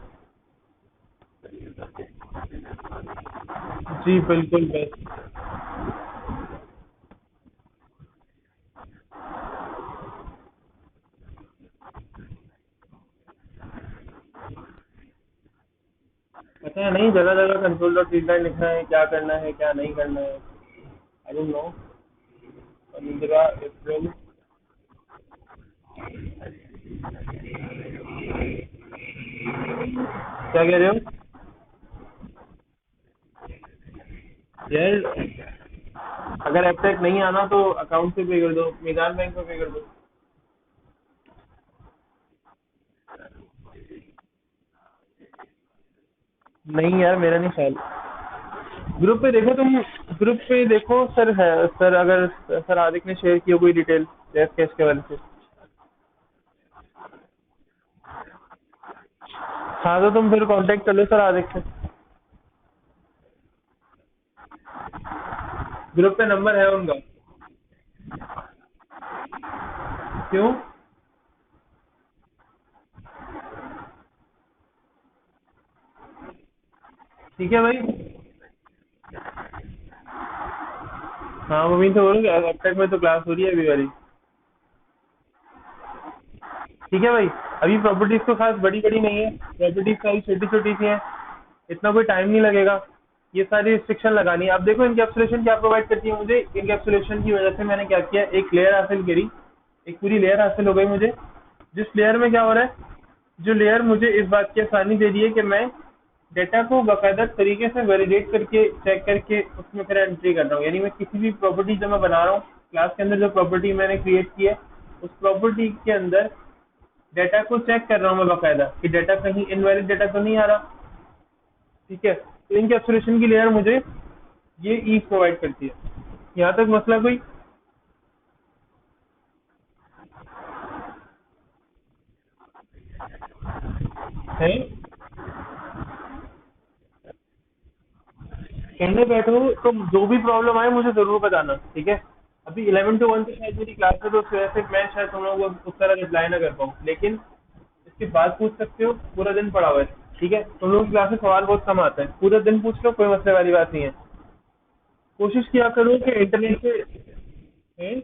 जी बिल्कुल बेस्ट। पता है नहीं, जगह जगह कंट्रोल डॉट रीडलाइन लिखना है, क्या करना है क्या नहीं करना है, आई डोंट नो। 15 अप्रैल, क्या कह रहे हो यार? अगर अब तक नहीं आना तो अकाउंट से पे कर दो, मैदान बैंक में पे कर दो। नहीं यार, मेरा नहीं ख्याल। ग्रुप पे देखो तुम, ग्रुप पे देखो सर है, सर अगर सर आदिक ने शेयर किया कोई डिटेल डेस्क कैश के वाले से। हाँ तो तुम फिर कांटेक्ट कर लो सर आदिक से। ग्रुप पे नंबर है उनका। क्यों? ठीक है भाई। हाँ मम्मी तो बोलूँगी, अब तक में तो क्लास हो रही है अभी वाली। ठीक है भाई। अभी प्रॉपर्टीज तो खास बड़ी बड़ी नहीं है, प्रॉपर्टीज सारी छोटी छोटी सी हैं, इतना कोई टाइम नहीं लगेगा। ये सारी रिस्ट्रिक्शन लगानी है। अब देखो इनकैप्सुलेशन क्या प्रोवाइड करती है मुझे, इनकैप्सुलेशन की वजह से मैंने क्या किया, एक लेयर हासिल करी, एक पूरी लेयर हासिल हो गई मुझे, जिस लेयर में क्या हो रहा है, जो लेयर मुझे इस बात की आसानी दे रही है कि मैं डेटा को बाकायदा तरीके से वैलिडेट करके चेक करके उसमें फिर एंट्री कर रहा हूँ। यानी मैं किसी भी प्रॉपर्टी जब मैं बना रहा हूँ, क्लास के अंदर जो प्रॉपर्टी मैंने क्रिएट की है, उस प्रॉपर्टी के अंदर डेटा को चेक कर रहा हूँ मैं बाकायदा, कि डेटा कहीं इनवैलिड डेटा तो नहीं आ रहा, ठीक है। तो इनकैप्सुलेशन की लेयर मुझे ये ईज प्रोवाइड करती है। यहाँ तक मसला कोई है? कहने बैठो तो जो भी प्रॉब्लम आए मुझे जरूर बताना, ठीक है। अभी 11 to 1 तो शायद मेरी क्लास है, तो उस वजह से मैं शायद तुम लोगों को उस तरह रिप्लाई ना कर पाऊँ, लेकिन इसके बाद पूछ सकते हो, पूरा दिन पड़ा हुआ है, ठीक है। तुम लोगों की क्लास में सवाल बहुत कम आता है, पूरा दिन पूछ लो, कोई मसले वाली बात नहीं है। कोशिश किया करो कि इंटरनेट से हैं?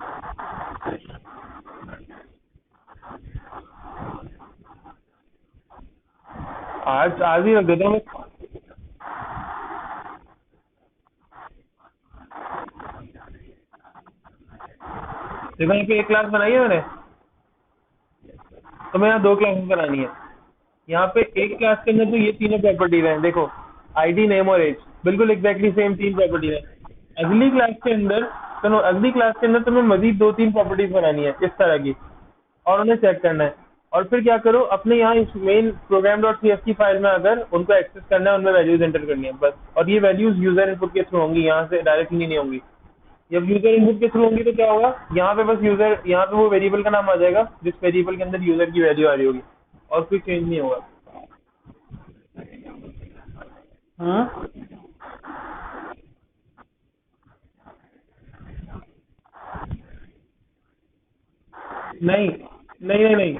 आज आज ही रख देता हूँ मैं। देखो यहाँ पे एक क्लास बनाई है मैंने, तो मैं यहाँ दो क्लासेस बनानी है। यहाँ पे एक क्लास के अंदर तो ये तीनों प्रॉपर्टीज हैं, देखो, आईडी, नेम और एज, बिल्कुल एग्जैक्टली सेम तीन प्रॉपर्टीज हैं। अगली क्लास के अंदर सुनो, अगली क्लास के अंदर तुम्हें मजीद 2-3 प्रॉपर्टीज बनानी है इस तरह की, और उन्हें चेक करना है। और फिर क्या करो, अपने यहाँ इस main program dot C S की फाइल में आकर उनको एक्सेस करना है, उनमें वैल्यूज एंटर करनी है बस। और ये वैल्यूज यूजर इनपुट के थ्रू होंगी, यहाँ से डायरेक्टली नहीं होंगी। जब यूजर इनपुट के थ्रू होंगी तो क्या होगा, यहाँ पे बस यूजर, यहाँ पे वो वेरिएबल का नाम आ जाएगा जिस वेरिएबल के अंदर यूजर की वैल्यू आ रही होगी, और कोई चेंज नहीं होगा। हाँ, नहीं नहीं नहीं नहीं,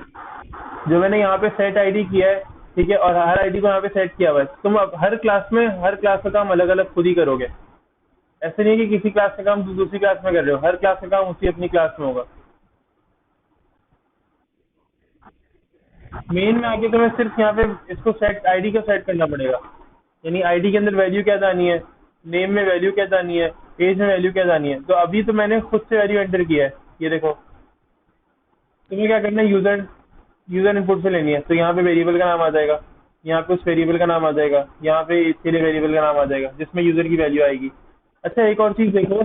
जो मैंने यहाँ पे सेट आईडी किया है, ठीक है, और हर आईडी को यहाँ पे सेट किया हुआ है, तुम अब हर क्लास में हर क्लास का काम अलग अलग खुद ही करोगे। ऐसे नहीं है कि किसी क्लास का काम दूसरी क्लास में कर रहे हो, हर क्लास का काम उसी अपनी क्लास में होगा। मेन में आके तुम्हें सिर्फ यहाँ पे इसको सेट, आईडी को सेट करना पड़ेगा। यानी आईडी के अंदर वैल्यू क्या जानी है, नेम में वैल्यू क्या जानी है, एज में वैल्यू क्या जानी है। तो अभी तो मैंने खुद से वैल्यू एंटर किया है, ये देखो। तुम्हें क्या करना है, यूजर यूजर इनपुट से लेनी है, तो यहाँ पे वेरिएबल का नाम आ जाएगा, यहाँ पे उस वेरिएबल का नाम आ जाएगा, यहाँ पे इसके लिए वेरिएबल का नाम आ जाएगा जिसमें यूजर की वैल्यू आएगी। अच्छा, एक और चीज देखो।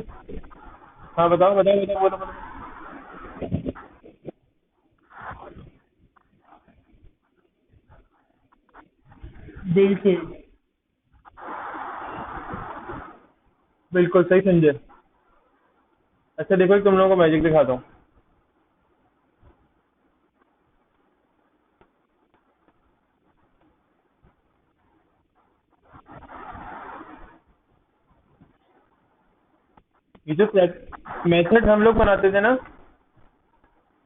हाँ, बताओ बताओ बताओ, बोलो बोलो। बिल्कुल बिल्कुल सही समझे। अच्छा देखो, तुम लोगों को मैजिक दिखाता हूँ। ये जो मेथड हम लोग बनाते थे ना,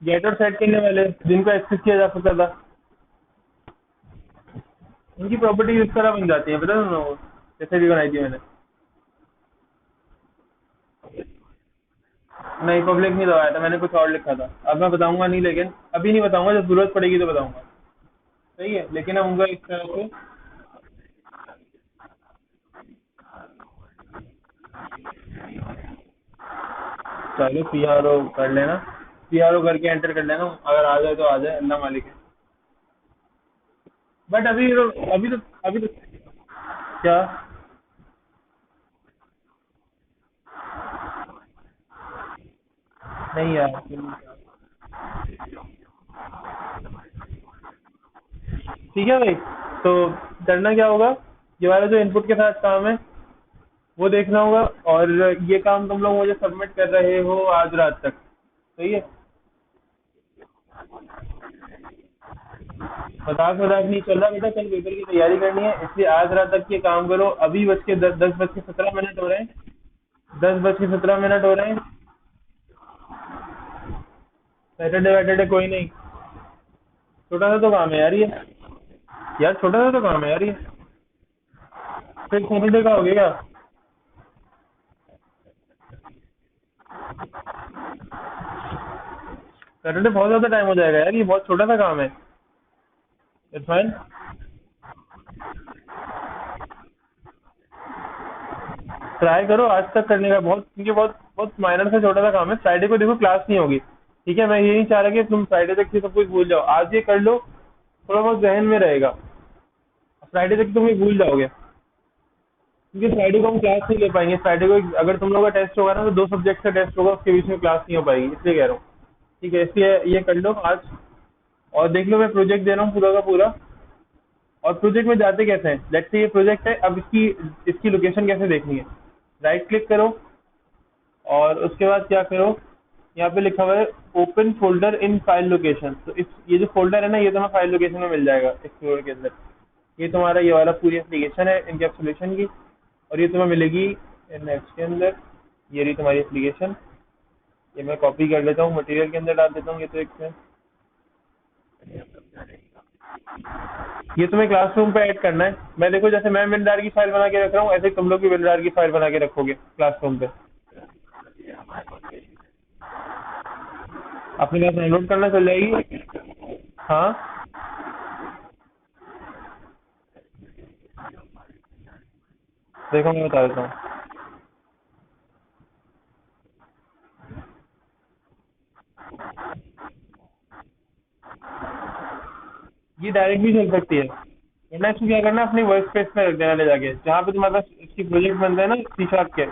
गेट और सेट करने वाले, जिनको एक्सेस किया जा सकता था, उनकी प्रॉपर्टीज इस तरह बन जाती है, पता है तुम लोगों को? जैसे भी बनाई थी मैंने। नहीं, पब्लिक नहीं दबाया था मैंने, कुछ और लिखा था। अब मैं बताऊंगा नहीं, लेकिन अभी नहीं बताऊंगा, जब जरूरत पड़ेगी तो बताऊंगा। सही है, लेकिन हम उनका इस तरह से। चलो, पीआरओ कर लेना, पीआरओ करके एंटर कर लेना, अगर आ जाए तो आ जाए, अल्लाह मालिक है। बट अभी तो क्या? नहीं यार, ठीक है भाई। तो करना क्या होगा, ये वाला जो इनपुट के साथ काम है वो देखना होगा, और ये काम तुम लोग मुझे सबमिट कर रहे हो आज रात तक। सही है। मजाक मजाक नहीं चल रहा बेटा, कल पेपर की तैयारी करनी है, इसलिए आज रात तक ये काम करो। अभी बज के 10:17 हो रहे हैं, 10:17 हो रहे हैं। सैटरडे वैटरडे कोई नहीं, छोटा सा तो काम है यार ये। यार छोटा सा तो काम है यार ये। फिर सैटरडे का हो गया क्या? सैटरडे बहुत ज्यादा टाइम हो जाएगा यार, ये बहुत छोटा सा काम है। It's fine. ट्राई करो आज तक करने का, बहुत, क्योंकि बहुत बहुत माइनर सा छोटा सा काम है। फ्राइडे को देखो क्लास नहीं होगी, ठीक है, मैं ये नहीं चाह रहा कि तुम फ्राइडे तक ये सब कुछ भूल जाओ। आज ये कर लो, थोड़ा बहुत जहन में रहेगा, फ्राइडे तक तुम ये भूल जाओगे। क्योंकि फ्राइडे को हम क्लास नहीं ले पाएंगे। फ्राइडे को अगर तुम लोगों का टेस्ट होगा ना, तो 2 सब्जेक्ट का टेस्ट होगा, उसके बीच में क्लास नहीं हो पाएगी, इसलिए कह रहा हूँ। ठीक है, इसलिए ये कर लो आज। और देख लो, मैं प्रोजेक्ट दे रहा हूँ पूरा का पूरा। और प्रोजेक्ट में जाते कैसे हैं, लेट्स से ये प्रोजेक्ट है, अब इसकी इसकी लोकेशन कैसे देखनी है। राइट क्लिक करो, और उसके बाद क्या करो, यहाँ पे लिखा हुआ है open folder in file location. तो इस ये जो फोल्डर है ना, ये तुम्हें फाइल लोकेशन में मिल जाएगा एक्सप्लोरर के अंदर। ये तुम्हारा ये वाला पूरी एप्लीकेशन है इनकैप्सुलेशन की, और ये तुम्हें मिलेगी नेक्स्ट के अंदर। ये रही तुम्हारी एप्लीकेशन। ये मैं कॉपी कर लेता हूँ, मटेरियल के अंदर डाल देता हूँ, ये तो एक है। ये तुम्हें क्लासरूम पे ऐड करना है। मैं देखो, जैसे मैं विंडार की फाइल बना के रख रहा हूँ, ऐसे ही तुम लोग भी विंडार की फाइल बना के रखोगे क्लासरूम पे। अपने पास डाउनलोड करना चल जाएगी। हाँ, देखो मैं बता देता हूँ। ये डायरेक्ट भी चल सकती है, वरना इसको क्या करना, अपनी वर्क स्पेस में रख देना ले जाके, जहाँ पे तुम्हारे पास इसकी प्रोजेक्ट बनते हैं ना सी शार्प के।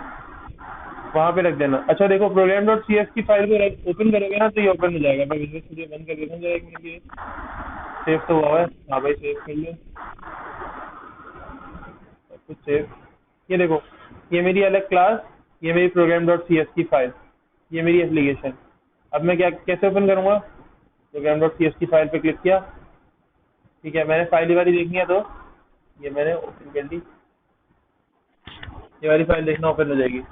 वहाँ पे रख देना। अच्छा देखो, प्रोग्राम डॉट सी एस की फाइल को ओपन करोगे ना तो ये ओपन हो जाएगा। मैं विजुअल स्टूडियो बंद कर देता हूँ जरा एक मिनट के लिए। सेव तो हुआ है, हाँ भाई सेव कर लो सब कुछ सेव। ये देखो, ये मेरी अलग क्लास, ये मेरी प्रोग्राम डॉट सी एस की फाइल, ये मेरी एप्लीकेशन। अब मैं क्या कैसे ओपन करूँगा? प्रोग्राम डॉट सी एस की फाइल पे क्लिक किया, ठीक है, मैंने फाइल ये वाली देखनी है तो ये मैंने ओपन कर ली। ये वाली फाइल देखना ओपन हो जाएगी।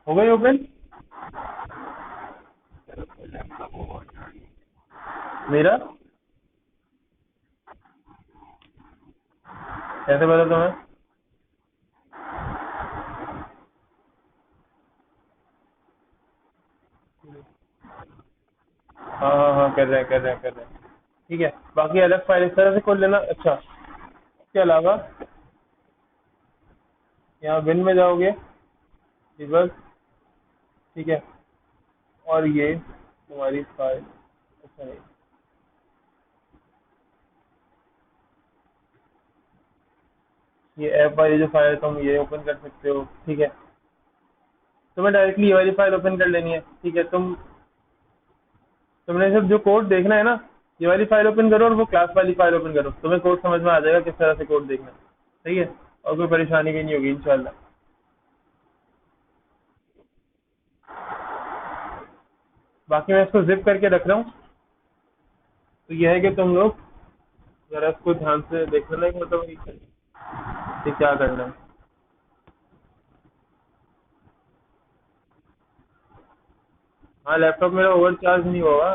हो गई ओपन मेरा? कैसे पता तुम्हें? हाँ हाँ हाँ, कर रहे हैं कर रहे हैं कर रहे हैं। ठीक है, बाकी अलग फाइल इस तरह से खोल लेना। अच्छा, इसके अलावा यहाँ बिन में जाओगे, डिबग, ठीक है, और ये तुम्हारी फाइल, अच्छा नहीं, ये ऐप वाली जो फाइल है तुम ये ओपन कर सकते हो। ठीक है, तुम्हें डायरेक्टली ये वाली फाइल ओपन कर लेनी है। ठीक है, तुमने सिर्फ जो कोड देखना है ना, ये वाली फाइल ओपन करो और वो क्लास वाली फाइल ओपन करो, तुम्हें कोड समझ में आ जाएगा किस तरह से कोड देखना है। सही है, और कोई परेशानी भी नहीं होगी इंशाल्लाह। बाकी मैं इसको जिप करके रख रहा हूँ। तो यह है कि तुम लोग जरा इसको ध्यान से देख लेना कि मतलब ये क्या करना है। हाँ, लैपटॉप मेरा ओवर चार्ज नहीं हुआ,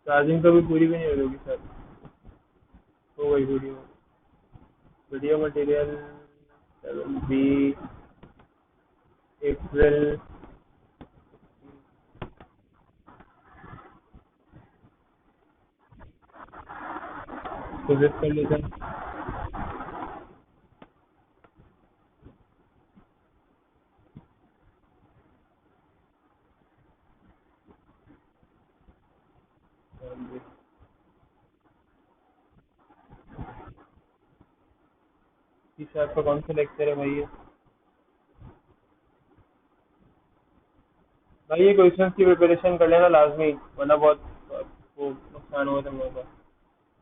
चार्जिंग तो अभी पूरी भी नहीं हो रही सर। हो गई वीडियो, वीडियो मटेरियल 7B अप्रैल। तो जिप कर लेते हैं। सी शार्प का कौन सा लेक्चर है भाई ये? भाई ये क्वेश्चन की प्रिपरेशन कर लेना लाजमी, वरना बहुत वो नुकसान होगा तुम लोगों का।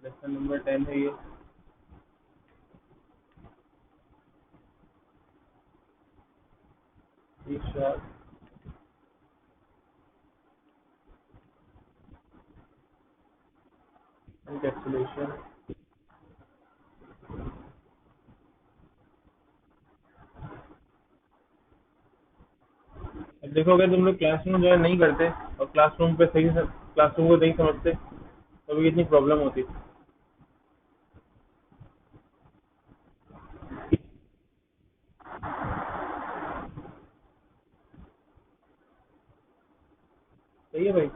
लेसन नंबर 10 है ये। C sharp encapsulation. अब देखो, अगर तुम लोग क्लासरूम ज्वाइन नहीं करते और क्लासरूम पे सही से क्लासरूम को नहीं समझते तो भी कितनी प्रॉब्लम होती। सही है भाई।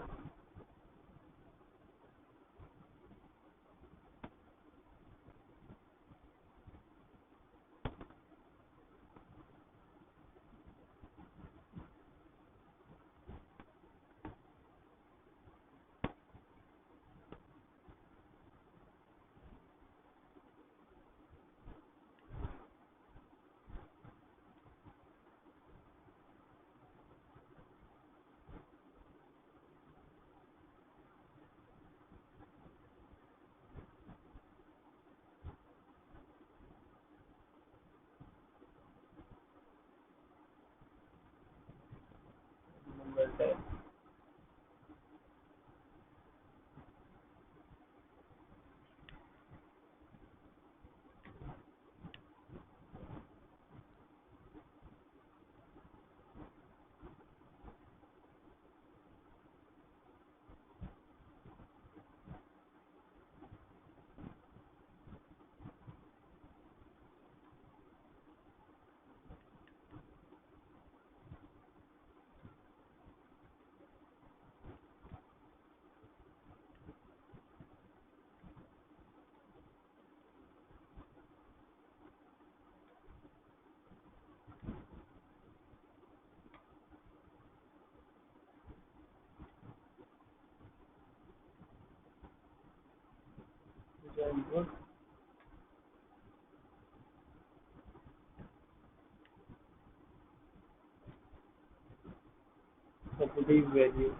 properties value